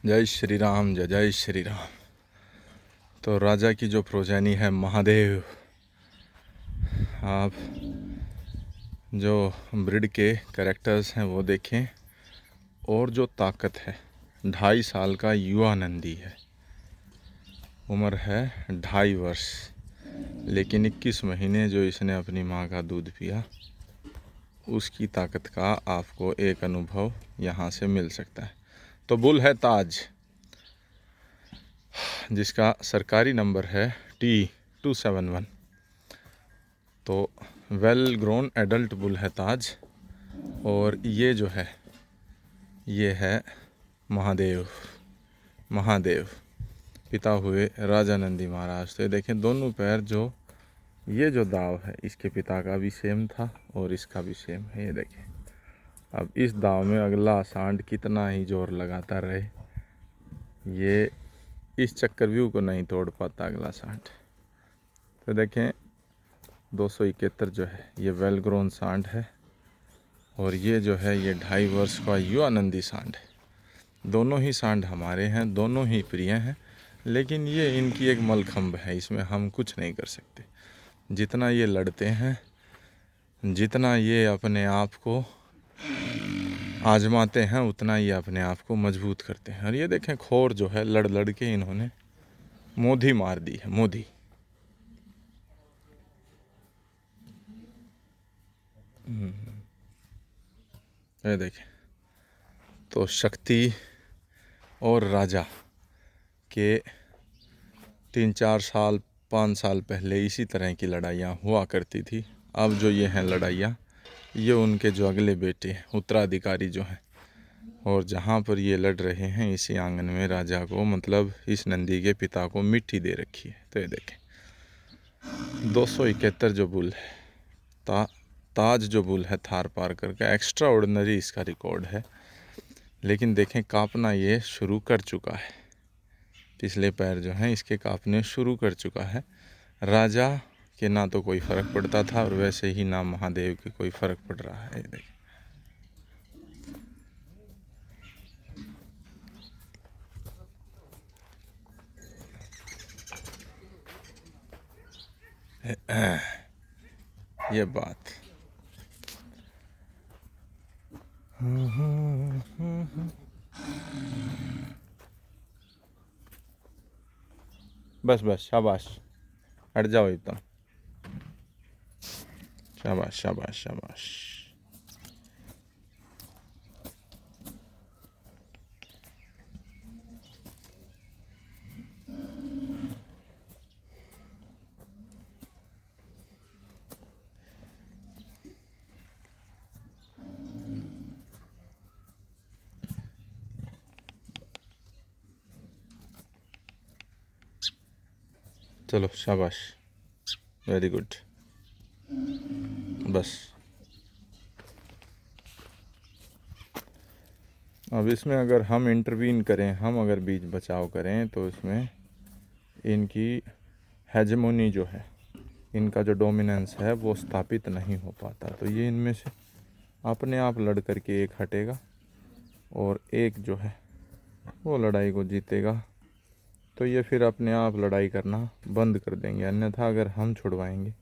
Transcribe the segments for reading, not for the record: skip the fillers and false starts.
जय श्री राम, जय जय श्री राम। तो राजा की जो प्रोजैनी है महादेव, आप जो ब्रीड के कैरेक्टर्स हैं वो देखें, और जो ताकत है, 2.5 साल का युवा नंदी है, उम्र है 2.5 वर्ष, लेकिन 21 महीने जो इसने अपनी माँ का दूध पिया, उसकी ताकत का आपको एक अनुभव यहाँ से मिल सकता है। तो बुल है ताज, जिसका सरकारी नंबर है T271। तो वेल ग्रोन एडल्ट बुल है ताज। और ये जो है ये है महादेव, महादेव पिता हुए राजा नंदी महाराज। तो देखें दोनों पैर, जो ये जो दाव है इसके पिता का भी सेम था और इसका भी सेम है। ये देखें, अब इस दाव में अगला सांड कितना ही जोर लगाता रहे, ये इस चक्रव्यूह को नहीं तोड़ पाता अगला सांड। तो देखें 271 जो है ये वेल ग्रोन सांड है, और ये जो है ये 2.5 वर्ष का युवा नंदी सांड है। दोनों ही सांड हमारे हैं, दोनों ही प्रिय हैं, लेकिन ये इनकी एक मलखंब है, इसमें हम कुछ नहीं कर सकते। जितना ये लड़ते हैं, जितना ये अपने आप को आजमाते हैं, उतना ये अपने आप को मजबूत करते हैं। और ये देखें खोर जो है लड़ लड़ के इन्होंने मोधी मार दी है, मोधी। ये देखें, तो शक्ति और राजा के 3-4 साल 5 साल पहले इसी तरह की लड़ाइयाँ हुआ करती थी। अब जो ये हैं लड़ाइयाँ, ये उनके जो अगले बेटे हैं, उत्तराधिकारी जो हैं, और जहाँ पर ये लड़ रहे हैं इसी आंगन में राजा को, मतलब इस नंदी के पिता को मिट्टी दे रखी है। तो ये देखें 271 जो बुल है, ताज जो बुल है थार पारकर का, एक्स्ट्रा ऑर्डिनरी इसका रिकॉर्ड है। लेकिन देखें कांपना ये शुरू कर चुका है, पिछले पैर जो हैं इसके कांपने शुरू कर चुका है। राजा के ना तो कोई फ़र्क पड़ता था, और वैसे ही ना महादेव के कोई फ़र्क पड़ रहा है। देखें ये बात। बस बस, शाबाश, हट जाओ एकदम, शाबाश शाबाश शाबाश। चलो शाबाश, वेरी गुड। बस अब इसमें अगर हम इंटरवीन करें, हम अगर बीच बचाव करें, तो इसमें इनकी हेजेमोनी जो है, इनका जो डोमिनेंस है वो स्थापित नहीं हो पाता। तो ये इनमें से अपने आप लड़ करके एक हटेगा, और एक जो है वो लड़ाई को जीतेगा। तो ये फिर अपने आप लड़ाई करना बंद कर देंगे। अन्यथा अगर हम छुड़वाएंगे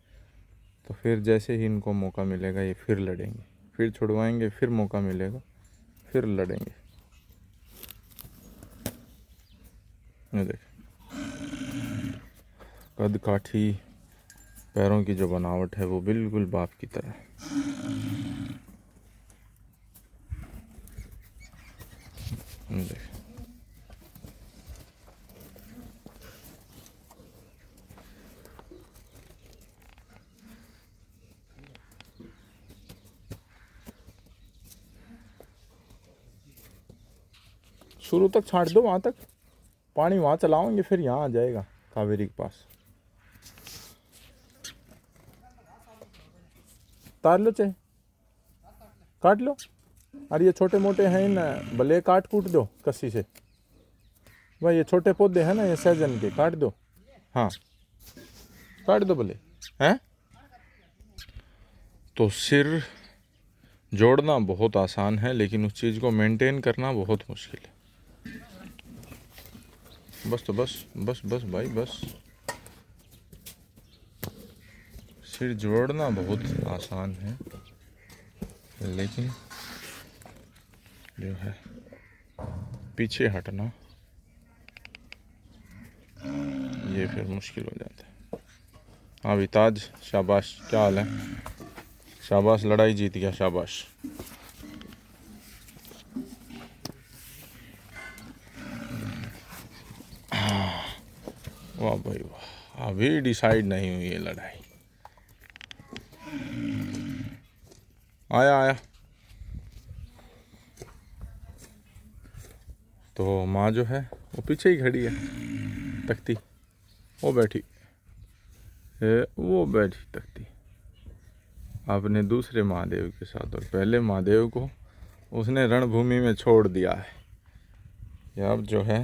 तो फिर जैसे ही इनको मौका मिलेगा ये फिर लड़ेंगे, फिर छुड़वाएंगे, फिर मौका मिलेगा, फिर लड़ेंगे। ये देख, कद काठी, पैरों की जो बनावट है वो बिल्कुल बाप की तरह। देख, शुरू तक छांट दो, वहाँ तक पानी वहाँ चलाओगे, फिर यहाँ आ जाएगा कावेरी के पास। तार लो, चाहे काट लो। अरे ये छोटे मोटे हैं ना, भले काट कूट दो कस्सी से। भाई ये छोटे पौधे हैं ना, ये सहजन के, काट दो। हाँ काट दो भले, हैं। तो सिर जोड़ना बहुत आसान है, लेकिन उस चीज़ को मेंटेन करना बहुत मुश्किल है। बस तो बस बस बस भाई बस। सिर जोड़ना बहुत आसान है, लेकिन जो है पीछे हटना ये फिर मुश्किल हो जाता है। हाँ भी ताज, शाबाश, क्या हाल है? शाबाश, लड़ाई जीत गया, शाबाश। वाह भाई वाह, अभी डिसाइड नहीं हुई है लड़ाई। आया आया। तो माँ जो है वो पीछे ही खड़ी है, तकती। वो बैठी है, वो बैठी तकती अपने दूसरे महादेव के साथ। और पहले महादेव को उसने रणभूमि में छोड़ दिया है। या अब जो है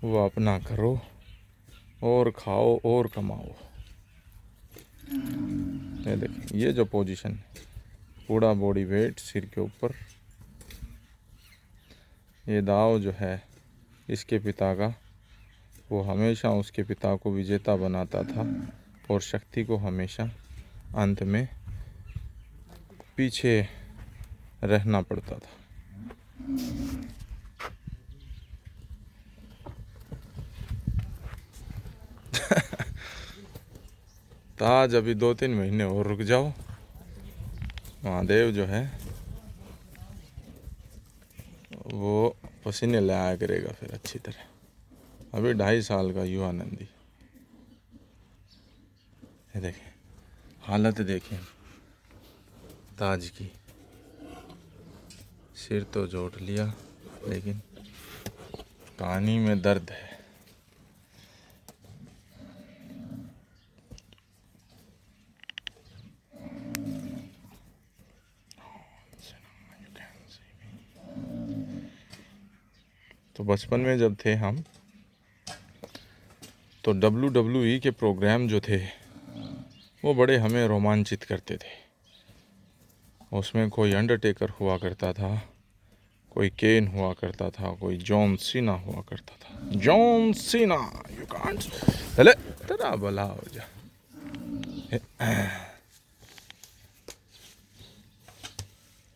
वो अपना करो और खाओ और कमाओ। ये देखिए, ये जो पोजीशन, पूरा बॉडी वेट सिर के ऊपर। ये दाव जो है इसके पिता का, वो हमेशा उसके पिता को विजेता बनाता था और शक्ति को हमेशा अंत में पीछे रहना पड़ता था। ताज अभी 2-3 महीने और रुक जाओ, महादेव जो है वो पसीने लाया करेगा फिर अच्छी तरह। अभी 2.5 साल का युवा नंदी। ये देखें, हालत देखें ताज की। सिर तो जोड़ लिया, लेकिन कहानी में दर्द है। तो बचपन में जब थे हम, तो WWE के प्रोग्राम जो थे वो बड़े हमें रोमांचित करते थे। उसमें कोई अंडरटेकर हुआ करता था, कोई केन हुआ करता था, कोई जॉन सीना हुआ करता था। जॉन सीना, यू कांट, चले तेरा भला हो जा।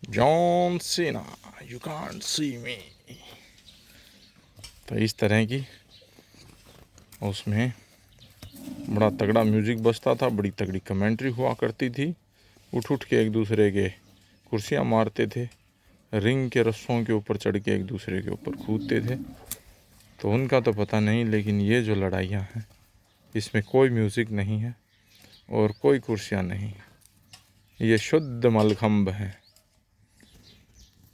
John Cena, you can't see मी। तो इस तरह की उसमें बड़ा तगड़ा म्यूज़िक बजता था, बड़ी तगड़ी कमेंट्री हुआ करती थी। उठ उठ के एक दूसरे के कुर्सियाँ मारते थे, रिंग के रस्सों के ऊपर चढ़ के एक दूसरे के ऊपर कूदते थे। तो उनका तो पता नहीं, लेकिन ये जो लड़ाइयाँ हैं इसमें कोई म्यूज़िक नहीं है और कोई कुर्सियाँ नहीं, ये शुद्ध मलखम्ब है।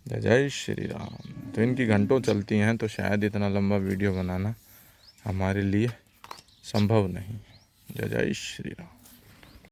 जय जय श्री राम। तो इनकी घंटों चलती हैं, तो शायद इतना लंबा वीडियो बनाना हमारे लिए संभव नहीं। जय जय श्री राम।